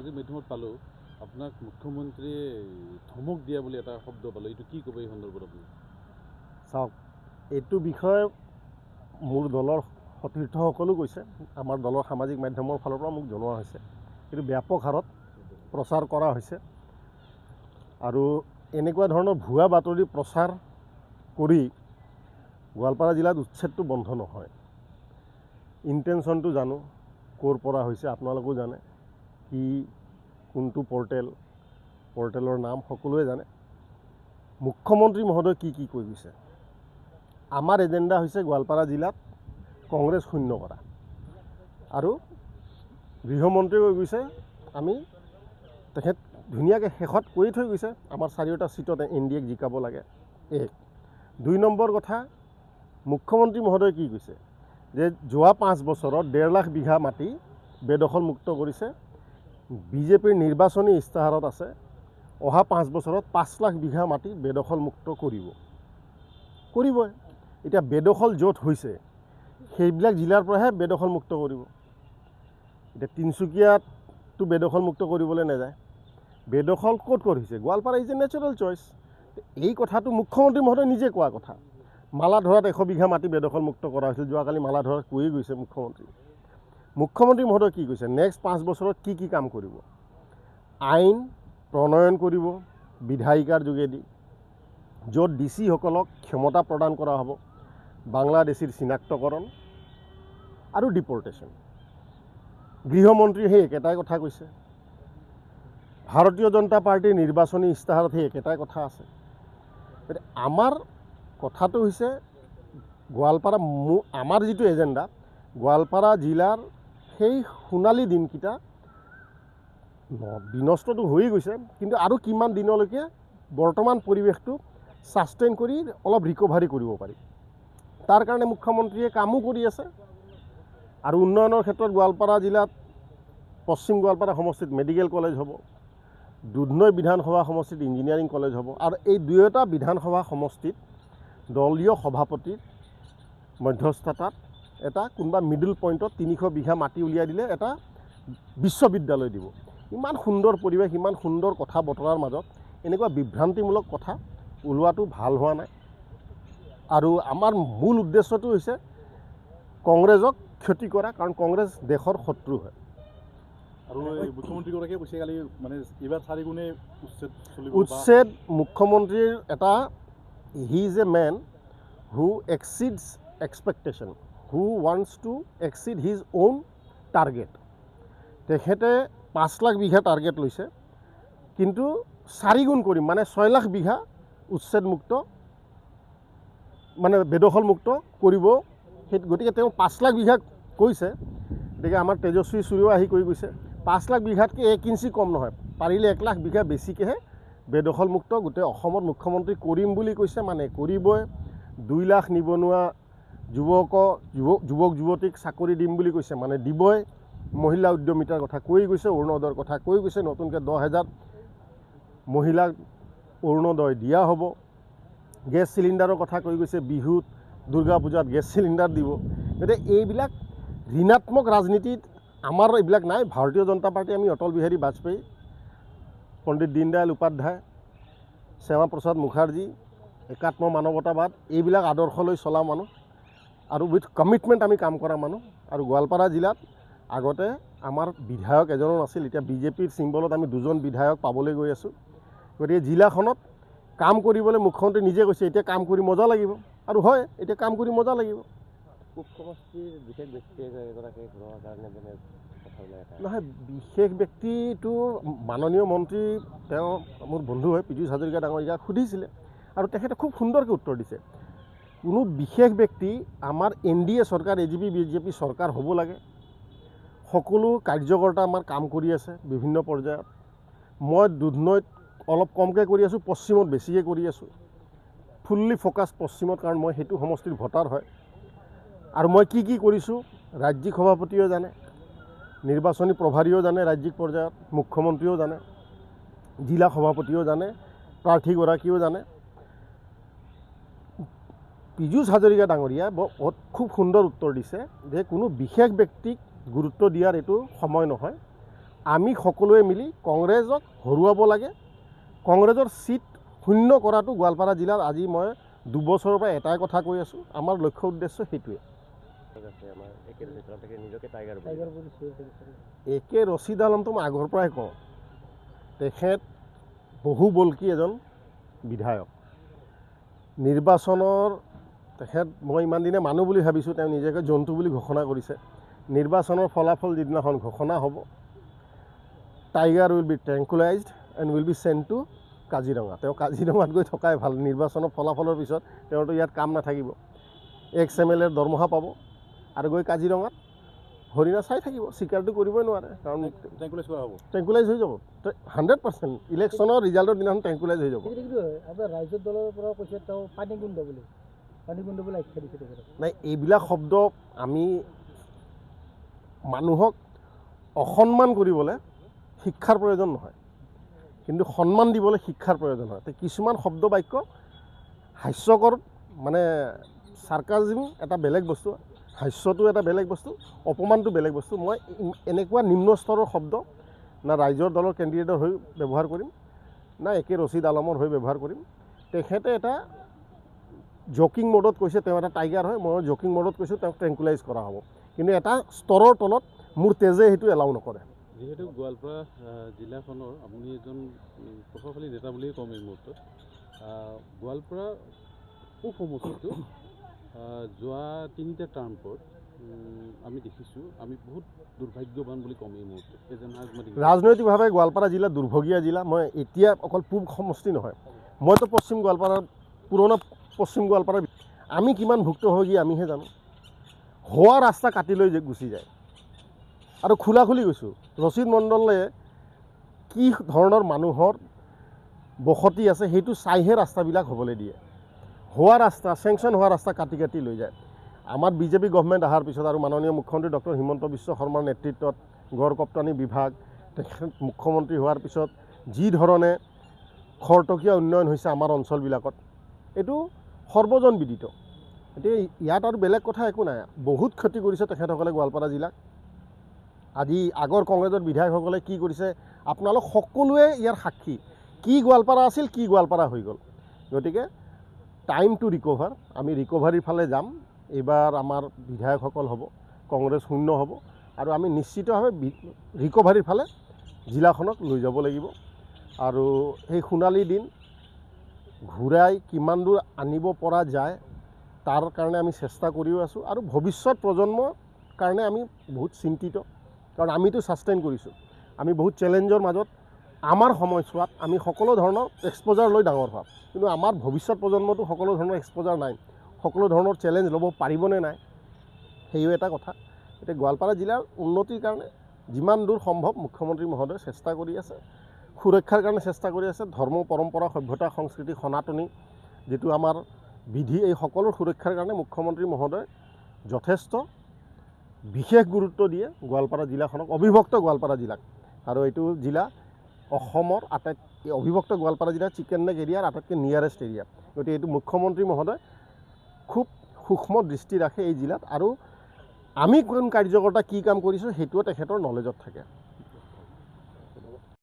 সামাজিক মাধ্যমত পালোঁ আপোনাক মুখ্যমন্ত্ৰীয়ে ধমক দিয়া বুলি এটা শব্দ পালোঁ, এইটো কি ক'ব এই সন্দৰ্ভত আপুনি? চাওক, এইটো বিষয়ে মোৰ দলৰ সতীৰ্থসকলো কৈছে, আমাৰ দলৰ সামাজিক মাধ্যমৰ ফালৰ পৰা মোক জনোৱা হৈছে। কিন্তু ব্যাপক হাৰত প্ৰচাৰ কৰা হৈছে আৰু এনেকুৱা ধৰণৰ ভুৱা বাতৰি প্ৰচাৰ কৰি গোৱালপাৰা জিলাত উচ্ছেদটো বন্ধ নহয়। ইণ্টেনশ্যনটো জানো, ক'ৰ পৰা হৈছে আপোনালোকেও জানে, কি কোনটো পৰ্টেলৰ নাম সকলোৱে জানে। মুখ্যমন্ত্ৰী মহোদয় কি কৈ গৈছে, আমাৰ এজেণ্ডা হৈছে গোৱালপাৰা জিলাত কংগ্ৰেছ শূন্য কৰা, আৰু গৃহমন্ত্ৰীয়ে কৈ গৈছে আমি তেখেত ধুনীয়াকৈ শেষত কৈ থৈ গৈছে আমাৰ 4টা চিটত NDAক জিকাব লাগে। 1 2 নম্বৰ কথা, মুখ্যমন্ত্ৰী মহোদয়ে কি কৈছে যে যোৱা 5 বছৰত 1.5 লাখ বিঘা মাটি বেদখল মুক্ত কৰিছে। বিজেপিৰ নিৰ্বাচনী ইস্তাহাৰত আছে অহা 5 বছৰত 5 লাখ বিঘা মাটি বেদখল মুক্ত কৰিবই। এতিয়া বেদখল য'ত হৈছে সেইবিলাক জিলাৰ পৰাহে বেদখল মুক্ত কৰিব। এতিয়া তিনিচুকীয়াতো বেদখল মুক্ত কৰিবলৈ নাযায়। বেদখল ক'ত হৈছে? Goalpara is a natural choice. এই কথাটো মুখ্যমন্ত্ৰী মহোদয় নিজে কোৱা কথা। মালাধৰাত 100 বিঘা মাটি বেদখল মুক্ত কৰা হৈছিল, যোৱাকালি মালাধৰাত কৈয়ে গৈছে মুখ্যমন্ত্ৰী মহোদয় কি কৈছে, নেক্সট 5 বছৰত কি কাম কৰিব। আইন প্ৰণয়ন কৰিব বিধায়িকাৰ যোগেদি, য'ত DC সকলক ক্ষমতা প্ৰদান কৰা হ'ব, বাংলাদেশীৰ চিনাক্তকৰণ আৰু ডিপৰ্টেশ্যন। গৃহমন্ত্ৰীয়ে সেই একেটাই কথা কৈছে। ভাৰতীয় জনতা পাৰ্টীৰ নিৰ্বাচনী ইস্তাহাৰত সেই একেটাই কথা আছে। আমাৰ কথাটো হৈছে গোৱালপাৰা, আমাৰ যিটো এজেণ্ডা, গোৱালপাৰা জিলাৰ সেই সোণালী দিনকেইটা বিনষ্টটো হৈ গৈছে, কিন্তু আৰু কিমান দিনলৈকে বৰ্তমান পৰিৱেশটো ছাষ্টেইন কৰি অলপ ৰিকভাৰী কৰিব পাৰি, তাৰ কাৰণে মুখ্যমন্ত্ৰীয়ে কামো কৰি আছে। আৰু উন্নয়নৰ ক্ষেত্ৰত গোৱালপাৰা জিলাত পশ্চিম গোৱালপাৰা সমষ্টিত মেডিকেল কলেজ হ'ব, দুধনৈ বিধানসভা সমষ্টিত ইঞ্জিনিয়াৰিং কলেজ হ'ব, আৰু এই দুয়োটা বিধানসভা সমষ্টিত দলীয় সভাপতিৰ মধ্যস্থতাত এটা কোনোবা মিডল পইণ্টত 300 বিঘা মাটি উলিয়াই দিলে এটা বিশ্ববিদ্যালয় দিব। ইমান সুন্দৰ পৰিৱেশ, ইমান সুন্দৰ কথা বতৰাৰ মাজত এনেকুৱা বিভ্ৰান্তিমূলক কথা ওলোৱাটো ভাল হোৱা নাই। আৰু আমাৰ মূল উদ্দেশ্যটো হৈছে কংগ্ৰেছক ক্ষতি কৰা, কাৰণ কংগ্ৰেছ দেশৰ শত্ৰু হয়। আৰু মুখ্যমন্ত্ৰীগৰাকীয়ে কৈছে কালি মানে এইবাৰ 4 গুণে উচ্ছেদ মুখ্যমন্ত্ৰীৰ এটা, he is a man who exceeds expectation, who wants to exceed his own target. তেখেতে 5 লাখ বিঘা টাৰ্গেট লৈছে, কিন্তু 4 গুণ কৰিম, মানে 6 লাখ বিঘা উচ্ছেদমুক্ত মানে বেদখলমুক্ত কৰিব। গতিকে তেওঁ 5 লাখ বিঘা কৈছে। গতিকে আমাৰ তেজস্বী চুৰেও আহি কৈ গৈছে 5 লাখ বিঘাতকৈ 1 ইঞ্চি কম নহয়, পাৰিলে 1 লাখ বিঘা বেছিকৈহে বেদখলমুক্ত গোটেই অসমত মুখ্যমন্ত্ৰী কৰিম বুলি কৈছে, মানে কৰিবই। 2 লাখ নিবনুৱা যুৱক যুৱতীক চাকৰি দিম বুলি কৈছে, মানে দিবই। মহিলা উদ্যমিতাৰ কথা কৈ গৈছে, অৰুণোদয়ৰ কথা কৈ গৈছে, নতুনকৈ 10,000 মহিলাক অৰুণোদয় দিয়া হ'ব। গেছ চিলিণ্ডাৰৰ কথা কৈ গৈছে, বিহুত দুৰ্গা পূজাত গেছ চিলিণ্ডাৰ দিব। গতিকে এইবিলাক ঋণাত্মক ৰাজনীতিত আমাৰ এইবিলাক নাই। ভাৰতীয় জনতা পাৰ্টী, আমি অটল বিহাৰী বাজপেয়ী, পণ্ডিত দীনদয়াল উপাধ্যায়, শ্যামা প্ৰসাদ মুখাৰ্জী, একাত্ম মানৱতাবাদ, এইবিলাক আদৰ্শ লৈ চলা মানুহ আৰু উইথ কমিটমেণ্ট আমি কাম কৰা মানুহ। আৰু গোৱালপাৰা জিলাত আগতে আমাৰ বিধায়ক এজনো নাছিল, এতিয়া বিজেপিৰ চিম্বলত আমি 2জন বিধায়ক পাবলৈ গৈ আছোঁ। গতিকে জিলাখনত কাম কৰিবলৈ মুখ্যমন্ত্ৰী নিজে কৈছে এতিয়া কাম কৰি মজা লাগিব, আৰু হয় এতিয়া কাম কৰি মজা লাগিব। পূব সমষ্টিৰ বিশেষ ব্যক্তি এগৰাকী ঘূৰাৰ কাৰণে মানে কথা ওলাই আছে নহয়, বিশেষ ব্যক্তিটো মাননীয় মন্ত্ৰী, তেওঁ মোৰ বন্ধু হয়, পীযুষ হাজৰিকা ডাঙৰীয়াক সুধিছিলে আৰু তেখেতে খুব সুন্দৰকৈ উত্তৰ দিছে। কোনো বিশেষ ব্যক্তি, আমাৰ NDA চৰকাৰ, AGP BJP চৰকাৰ হ'ব লাগে। সকলো কাৰ্যকৰ্তা আমাৰ কাম কৰি আছে বিভিন্ন পৰ্যায়ত। মই দুধনৈত অলপ কমকৈ কৰি আছোঁ, পশ্চিমত বেছিকৈ কৰি আছোঁ। ফুল্লি ফ'কাছ পশ্চিমত, কাৰণ মই সেইটো সমষ্টিৰ ভোটাৰ হয়। আৰু মই কি কৰিছোঁ ৰাজ্যিক সভাপতিয়েও জানে, নিৰ্বাচনী প্ৰভাৰীও জানে, ৰাজ্যিক পৰ্যায়ত মুখ্যমন্ত্ৰীও জানে, জিলা সভাপতিও জানে, প্ৰাৰ্থীগৰাকীও জানে। পীযুষ হাজৰিকা ডাঙৰীয়া খুব সুন্দৰ উত্তৰ দিছে যে কোনো বিশেষ ব্যক্তিক গুৰুত্ব দিয়াৰ এইটো সময় নহয়। আমি সকলোৱে মিলি কংগ্ৰেছক হৰুৱাব লাগে। কংগ্ৰেছৰ চিট শূন্য কৰাটো গোৱালপাৰা জিলাত আজি মই 2 বছৰৰ পৰা এটাই কথা কৈ আছোঁ, আমাৰ লক্ষ্য উদ্দেশ্য সেইটোৱে। আমাৰ একে ভিতৰতে নিজকে টাইগাৰ একে ৰচিদ আলমটো মই আগৰ পৰাই কওঁ, তেখেত বহু বলকি এজন বিধায়ক। নিৰ্বাচনৰ তেখেত মই ইমান দিনে মানুহ বুলি ভাবিছোঁ, তেওঁ নিজকে জন্তু বুলি ঘোষণা কৰিছে। নিৰ্বাচনৰ ফলাফল যিদিনাখন ঘোষণা হ'ব, tiger will be tranquilized and will be sent to Kaziranga. তেওঁ কাজিৰঙাত গৈ থকাই ভাল। নিৰ্বাচনৰ ফলাফলৰ পিছত তেওঁতো ইয়াত কাম নাথাকিব, এক্স MLAৰ দৰমহা পাব আৰু গৈ কাজিৰঙাত হৰিণা চাই থাকিব, চিকাৰটো কৰিবই নোৱাৰে, কাৰণ ট্ৰেংকুলাইজ কৰা হ'ব। ট্ৰেংকুলাইজ হৈ যাব 100%। ইলেকশ্যনৰ ৰিজাল্টৰ দিনাখন ট্ৰেংকুলাইজ হৈ যাব। আপোনাৰ ৰাজ্যৰ দলৰ পৰা কৈছে তেওঁ পানীকুণ্ড বুলি আখ্যা দিছে তেখেতক। নাই, এইবিলাক শব্দ আমি মানুহক অসন্মান কৰিবলৈ শিক্ষাৰ প্ৰয়োজন নহয়, কিন্তু সন্মান দিবলৈ শিক্ষাৰ প্ৰয়োজন হয়। কিছুমান শব্দ বাক্য হাস্যকৰ, মানে চাৰ্কাজিম এটা বেলেগ বস্তু, হাস্যটো এটা বেলেগ বস্তু, অপমানটো বেলেগ বস্তু। মই এনেকুৱা নিম্ন স্তৰৰ শব্দ না ৰাইজৰ দলৰ কেণ্ডিডেটৰ হৈ ব্যৱহাৰ কৰিম, না একে ৰচিদ আলমৰ হৈ ব্যৱহাৰ কৰিম। তেখেতে এটা জকিং মডত কৈছে তেওঁ এটা টাইগাৰ হয়, মই জকিং মডত কৈছোঁ তেওঁক ট্ৰেংকুলাইজ কৰা হ'ব, কিন্তু এটা স্তৰৰ তলত মোৰ তেজে সেইটো এলাউ নকৰে। যিহেতু গোৱালপাৰা জিলাখনৰ আপুনি এজন প্ৰভাৱশালী নেতা বুলিয়ে ক'ম এই মুহূৰ্তত, গোৱালপাৰা পূব সমষ্টিটো যোৱা 3টা টাৰ্মত আমি দেখিছোঁ, আমি বহুত দুৰ্ভাগ্যৱান বুলি ক'ম এই মুহূৰ্তত। ৰাজনৈতিকভাৱে গোৱালপাৰা জিলা দুৰ্ভগীয়া জিলা। মই এতিয়া অকল পূব সমষ্টি নহয়, মইতো পশ্চিম গোৱালপাৰাৰ পুৰণা পশ্চিম গোৱালপাৰাৰ, আমি কিমান ভুক্তভোগী আমিহে জানো। হোৱা ৰাস্তা কাটি লৈ গুচি যায়। আৰু খোলাখুলি কৈছোঁ, ৰচিদ মণ্ডলে কি ধৰণৰ মানুহৰ বসতি আছে সেইটো চাইহে ৰাস্তাবিলাক হ'বলৈ দিয়ে। হোৱা ৰাস্তা, চেংচন হোৱা ৰাস্তা কাটি কাটি লৈ যায়। আমাৰ বিজেপি গভমেণ্ট অহাৰ পিছত আৰু মাননীয় মুখ্যমন্ত্ৰী ডক্টৰ হিমন্ত বিশ্ব শৰ্মাৰ নেতৃত্বত গড় কপ্তানি বিভাগ, তেখেত মুখ্যমন্ত্ৰী হোৱাৰ পিছত যি ধৰণে খৰতকীয়া উন্নয়ন হৈছে আমাৰ অঞ্চলবিলাকত, এইটো সৰ্বজন বিদিত। এতিয়া ইয়াত আৰু বেলেগ কথা একো নাই। বহুত ক্ষতি কৰিছে তেখেতসকলে গোৱালপাৰা জিলাক। আজি আগৰ কংগ্ৰেছৰ বিধায়কসকলে কি কৰিছে আপোনালোক সকলোৱে ইয়াৰ সাক্ষী। কি গোৱালপাৰা আছিল, কি গোৱালপাৰা হৈ গ'ল। গতিকে টাইম টু ৰিকভাৰ, আমি ৰিকভাৰীৰ ফালে যাম। এইবাৰ আমাৰ বিধায়কসকল হ'ব, কংগ্ৰেছ শূন্য হ'ব, আৰু আমি নিশ্চিতভাৱে ৰিকভাৰীৰ ফালে জিলাখনক লৈ যাব লাগিব। আৰু সেই সোণালী দিন ঘূৰাই কিমান দূৰ আনিব পৰা যায় তাৰ কাৰণে আমি চেষ্টা কৰিও আছোঁ। আৰু ভৱিষ্যত প্ৰজন্মৰ কাৰণে আমি বহুত চিন্তিত, কাৰণ আমিতো ছাষ্টেইন কৰিছোঁ। আমি বহুত চেলেঞ্জৰ মাজত আমাৰ সময়ছোৱাত আমি সকলো ধৰণৰ এক্সপ'জাৰ লৈ ডাঙৰ হোৱা, কিন্তু আমাৰ ভৱিষ্যত প্ৰজন্মটো সকলো ধৰণৰ এক্সপ'জাৰ নাই, সকলো ধৰণৰ চেলেঞ্জ ল'ব পাৰিবনে নাই, সেইও এটা কথা। এতিয়া গোৱালপাৰা জিলাৰ উন্নতিৰ কাৰণে যিমান দূৰ সম্ভৱ মুখ্যমন্ত্ৰী মহোদয়ে চেষ্টা কৰি আছে, সুৰক্ষাৰ কাৰণে চেষ্টা কৰি আছে। ধৰ্ম, পৰম্পৰা, সভ্যতা, সংস্কৃতি, সনাতনী যিটো আমাৰ বিধি, এই সকলো সুৰক্ষাৰ কাৰণে মুখ্যমন্ত্ৰী মহোদয়ে যথেষ্ট বিশেষ গুৰুত্ব দিয়ে গোৱালপাৰা জিলাখনক, অবিভক্ত গোৱালপাৰা জিলাক। আৰু এইটো জিলা অসমৰ অবিভক্ত গোৱালপাৰা জিলা চিকেন নেক এৰিয়াৰ আটাইতকৈ নিয়াৰেষ্ট এৰিয়া। গতিকে এইটো মুখ্যমন্ত্ৰী মহোদয় খুব সূক্ষ্ম দৃষ্টি ৰাখে এই জিলাত, আৰু আমি কোন কাৰ্যকৰ্তা কি কাম কৰিছোঁ সেইটোও তেখেতৰ নলেজত থাকে।